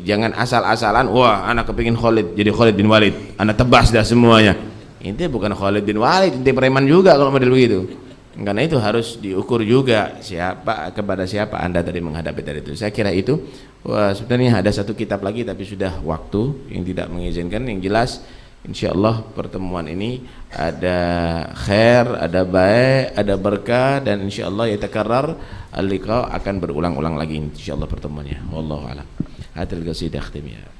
jangan asal-asalan. Wah, anak kepingin Khalid jadi Khalid bin Walid, anak tebas dah semuanya. Ini bukan Khalid bin Walid, ini preman juga kalau model begitu. Karena itu harus diukur juga kepada siapa Anda tadi menghadapi tadi itu. Saya kira itu. Sebenarnya ada satu kitab lagi tapi sudah waktu yang tidak mengizinkan. Yang jelas insyaallah pertemuan ini ada khair, ada baik, ada berkah, dan insyaallah yatakarrar al-liqa, akan berulang-ulang lagi insyaallah pertemuannya. Wallahu a'lam. Hadal qasidah khtimiyah.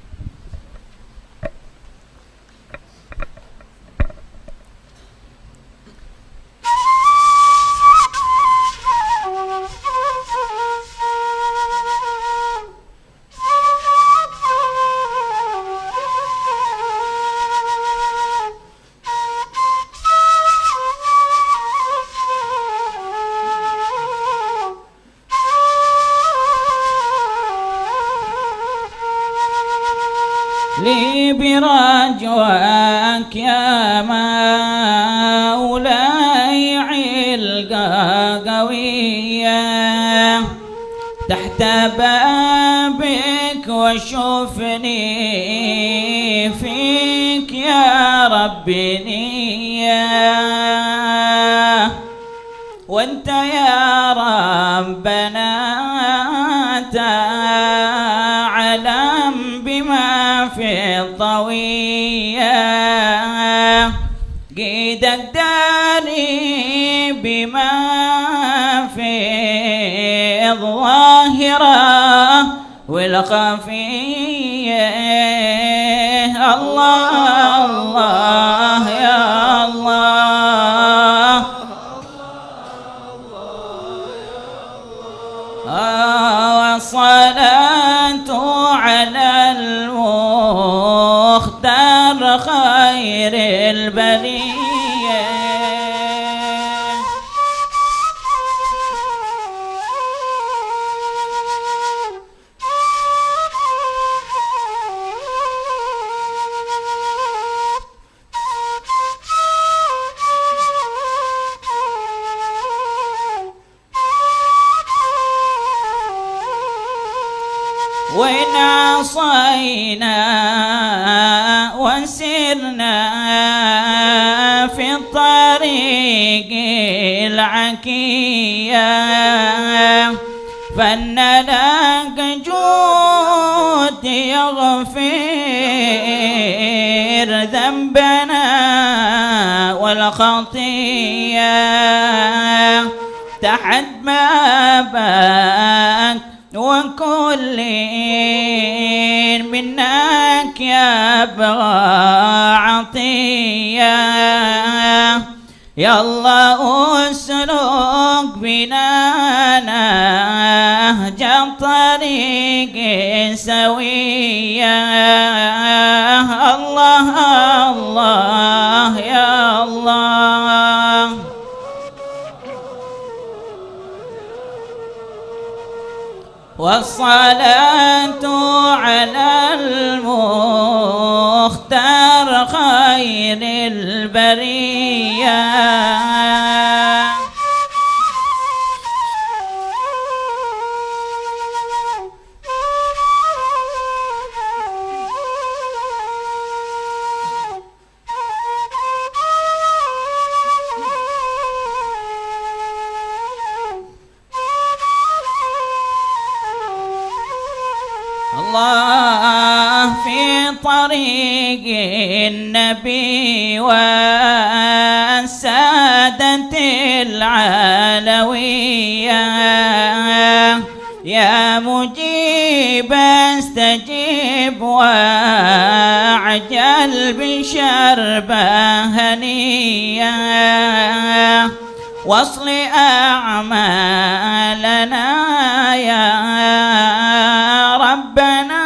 لي برجواك يا مولاي علقة قوية تحت بابك وشوفني فيك يا ربي نية وانت يا ربنا تعلم بما في الطوية قيدك داري بما في الظاهرة والخفية الله الله يا الله والصلاة على المختار خير البرية. وإن عصينا وسرنا في الطريق العكية فإن لك جود يغفر ذنبنا والخطية تحت بابك وكل منك يبغى عطية. يا الله اسلك بنا نهج الطريق سوية. الله الله يا الله. والصلاة على المختار خير البرية. الله في طريق النبي والسادة العلوية يا مجيب استجب وعجل بشربة هنية. واصل أعمالنا يا ربنا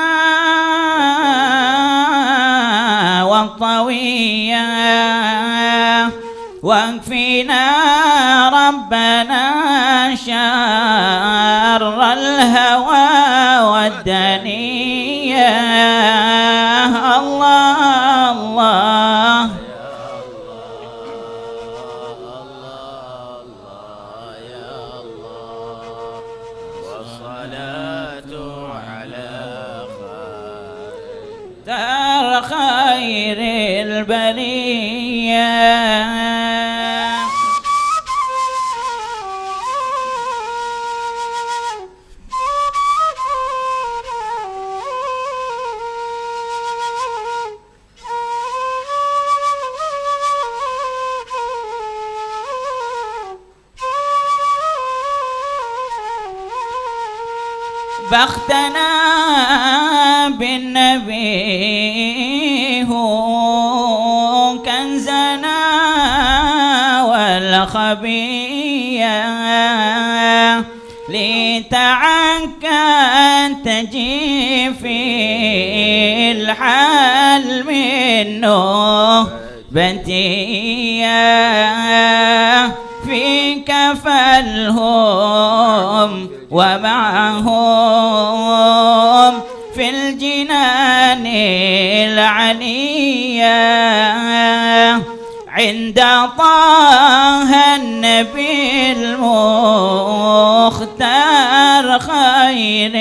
والطوية واكفنا ربنا شر الهوى والدنيا. الله الله دار خير البرية. بختنا بالنبي هو كنزنا والخبية لتعكى تجي في الحال منه بنتية فيك فالهم ومعهم في الجنان العلية عند طه النبي المختار خير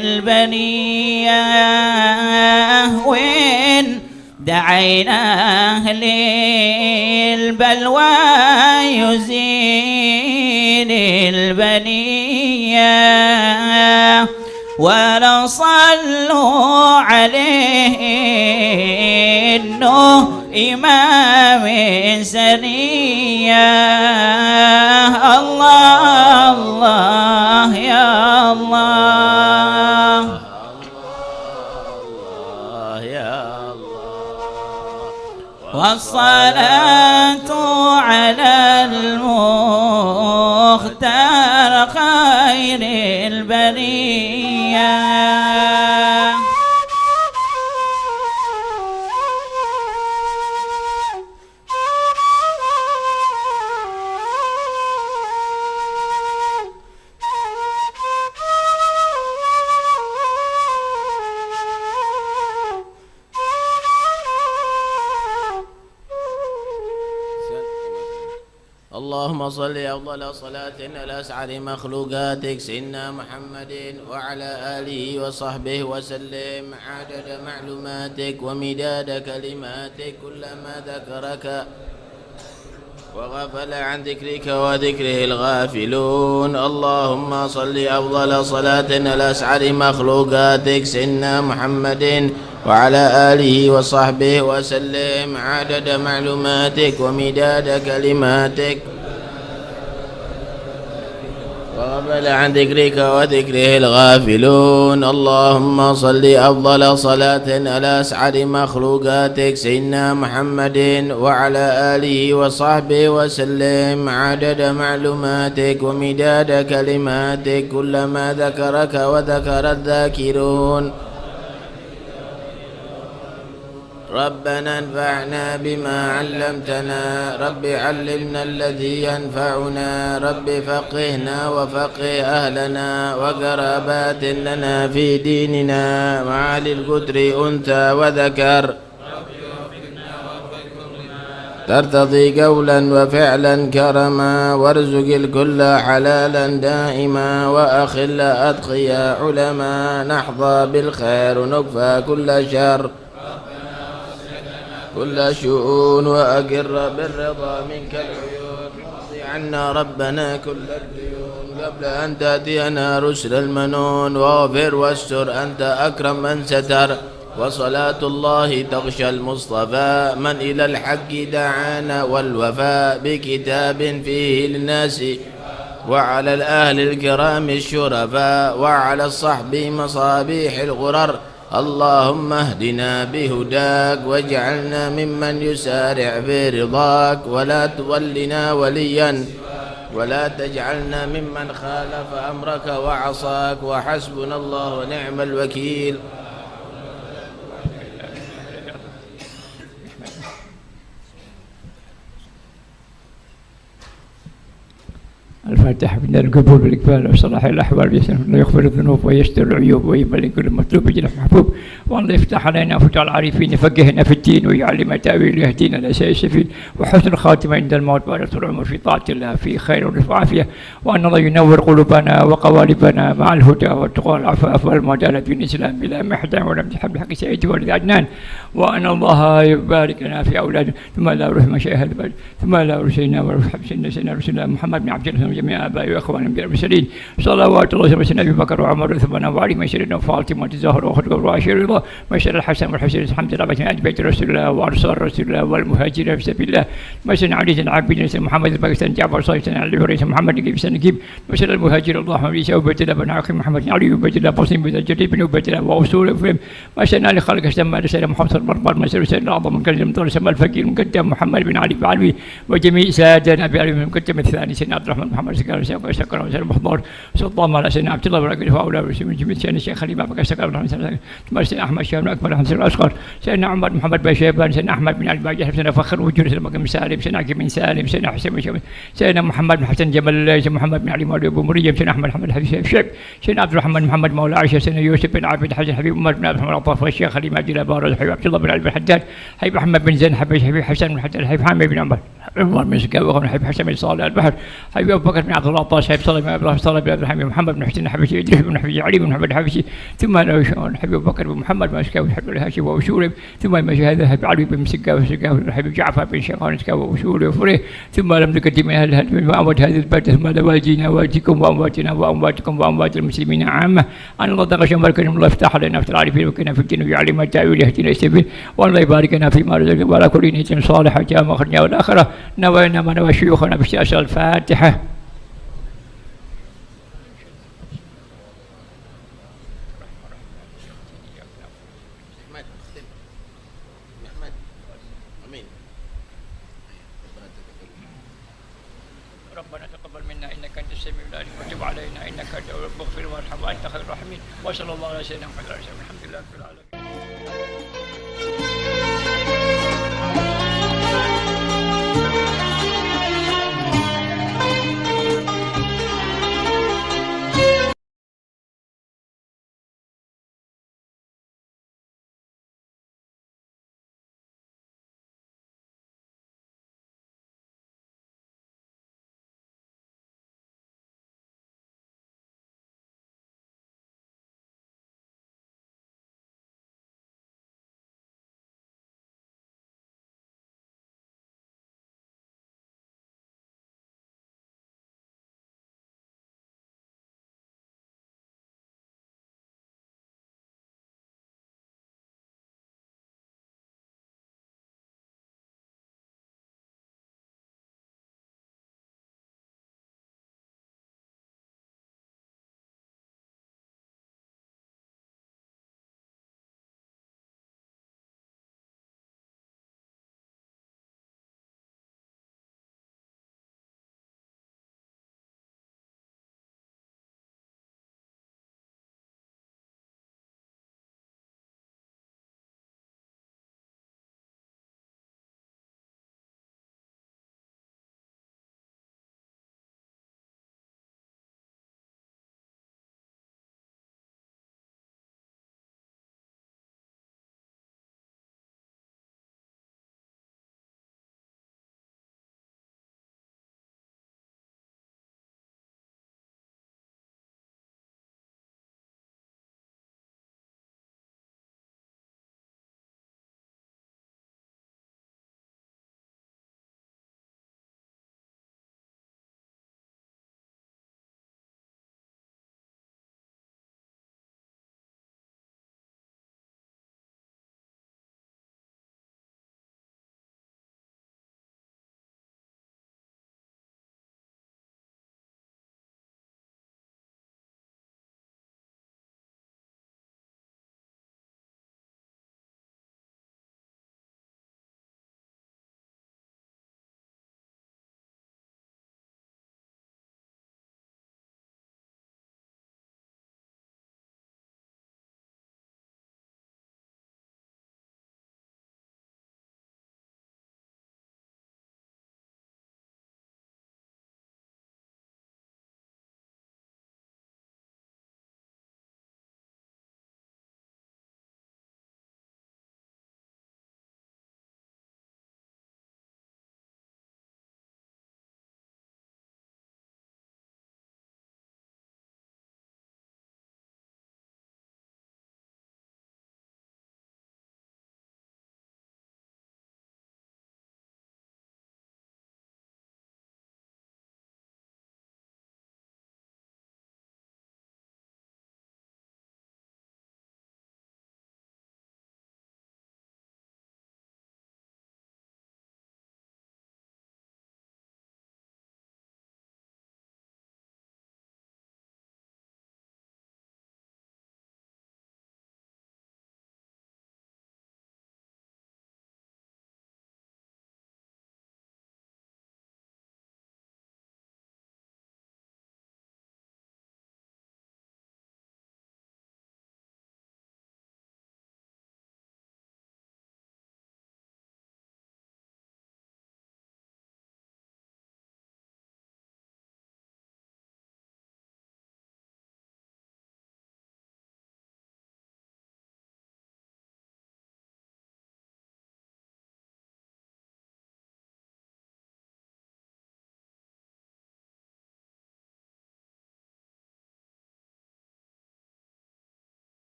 البرية. وين دعيناه للبلوى يزيل البنية ولا صلوا عليه إنه إمام سرية. الله الله يا الله والصلاة على المختار خير البرية اللهم صل أفضل صلاة على أسعد مخلوقاتك سيدنا محمد وعلى آله وصحبه وسلم عدد معلوماتك ومداد كلماتك كلما ذكرك وغفل عن ذكرك وذكره الغافلون. اللهم صل أفضل صلاة على أسعد مخلوقاتك سيدنا محمد وعلى آله وصحبه وسلم عدد معلوماتك ومداد كلماتك وغفل عن ذكرك وذكره الغافلون. اللهم صل أفضل صلاة على أسعد مخلوقاتك سيدنا محمد وعلى آله وصحبه وسلم عدد معلوماتك ومداد كلماتك كلما ذكرك وذكر الذاكرون. ربنا انفعنا بما علمتنا رب علمنا الذي ينفعنا رب فقهنا وفقه أهلنا وقرابات لنا في ديننا مع القدر أنثى وذكر ترتضي قولا وفعلا كرما وارزق الكل حلالا دائما وأخل أتقيا علما نحظى بالخير ونكفى كل شر كل شؤون وأقر بالرضا منك العيون واقض عنا ربنا كل الديون قبل أن تأتينا رسل المنون واغفر واستر أنت أكرم من ستر. وصلاة الله تغشى المصطفى من إلى الحق دعانا والوفاء بكتاب فيه للناس وعلى الأهل الكرام الشرفاء وعلى الصحب مصابيح الغرر. اللهم اهدنا بهداك واجعلنا ممن يسارع في رضاك ولا تولنا وليا ولا تجعلنا ممن خالف أمرك وعصاك وحسبنا الله ونعم الوكيل. الفاتحة من القبول والإقبال وصلاح الأحوال يغفر الذنوب ويستر العيوب ويبلغ كل مطلوب بجنح محبوب. والله يفتح علينا فتح العارفين يفقهنا في الدين ويعلم تأويل يهدينا الأساء السفيد وحسن الخاتمة عند الموت بعد طول العمر في طاعة الله في خير ورفع عافية. وأن الله ينور قلوبنا وقوالبنا مع الهدى والتقوى والعفاف والمعدلة في الإسلام بلا محدة ولا امتحان بحق سيدي ولد عدنان. وأن الله يبارك لنا في أولادنا ثم لا روح مشاهد ثم لا رسلنا وروح سيدنا رسول الله محمد بن عبد الله جميع آبائي وإخواني من المرسلين صلوات الله وسلم أبي بكر وعمر وعثمان وعلي وسيدنا وفاطمة وزهر وخدر وعائشة رضا وسيدنا الحسن والحسين الحمد لله بين بيت رسول الله وأنصار رسول الله والمهاجرين في سبيل الله وسيدنا علي بن عبد الله محمد الباكستان جعفر صالح سيدنا علي ورئيس محمد نجيب سنجيب وسيدنا المهاجر اللهم علي وبيت الله بن عاقب محمد علي وبيت الله بصيم بن الجليل بن وبيت الله وأصول فهم وسيدنا علي خالق سما سيدنا محمد صلى الله عليه وسلم سيدنا أعظم من كلمة طول سما الفقير مقدم محمد بن علي بعلوي وجميع سادنا أبي علي المقدم الثاني سيدنا عبد الرحمن محمد سكر شكرا وسلم محضور سلطان على سيدنا عبد الله بن فاولى من جميع سيدنا الشيخ خليفه بن سكر سيدنا احمد شام اكبر حمزه الاصغر سيدنا عمر محمد بن شيبان سيدنا احمد بن علي باجر سيدنا فخر وجود سيدنا بن سالم سيدنا عقيل بن سالم سيدنا حسين بن شيبان سيدنا محمد بن حسن جمال سيدنا محمد بن علي مولى ابو مريم سيدنا احمد محمد حبيب شيب سيدنا عبد الرحمن محمد مولى عائشه سيدنا يوسف بن عبد الحسن حبيب عمر بن عبد الرحمن الطاف والشيخ خليل عبد الله بارز حبيب عبد الله بن علي بن الحداد حبيب احمد بن زين حبيب حسن بن حداد حبيب حامد بن عمر عمر بن سكاوي حبيب حسن بن صالح البحر حبيب ابو بكر بن عبد الله الطاش حبيب صالح بن ابراهيم صالح بن عبد الحميد محمد بن حسين حبيبي ادريس بن حبيبي علي بن محمد حبيبي ثم حبيب ابو بكر بن محمد بن سكاوي حبيب الهاشم وشورب ثم المشاهد حبيب علي بن سكاوي حبيب جعفر بن شيخان سكاوي وشورب وفريه ثم لم نقدم اهل واموات هذه البلده ثم لوالدينا والديكم وامواتنا وامواتكم واموات المسلمين عامه ان الله تغشى بركه الله يفتح لنا في العارفين وكنا في الدين ويعلم التاويل يهدينا السبيل وان الله يبارك لنا فيما رزقنا وعلى كل نيه صالحه جامع اخرنا والاخره نوينا ما نوى شيوخنا بالشاشه الفاتحه. ربنا تقبل منا انك انت السميع العليم وتب علينا إنك أنت التواب المغفر وارحم وأنت خير الراحمين وصلى الله على سيدنا محمد وعلى آله وصحبه الحمد لله رب العالمين.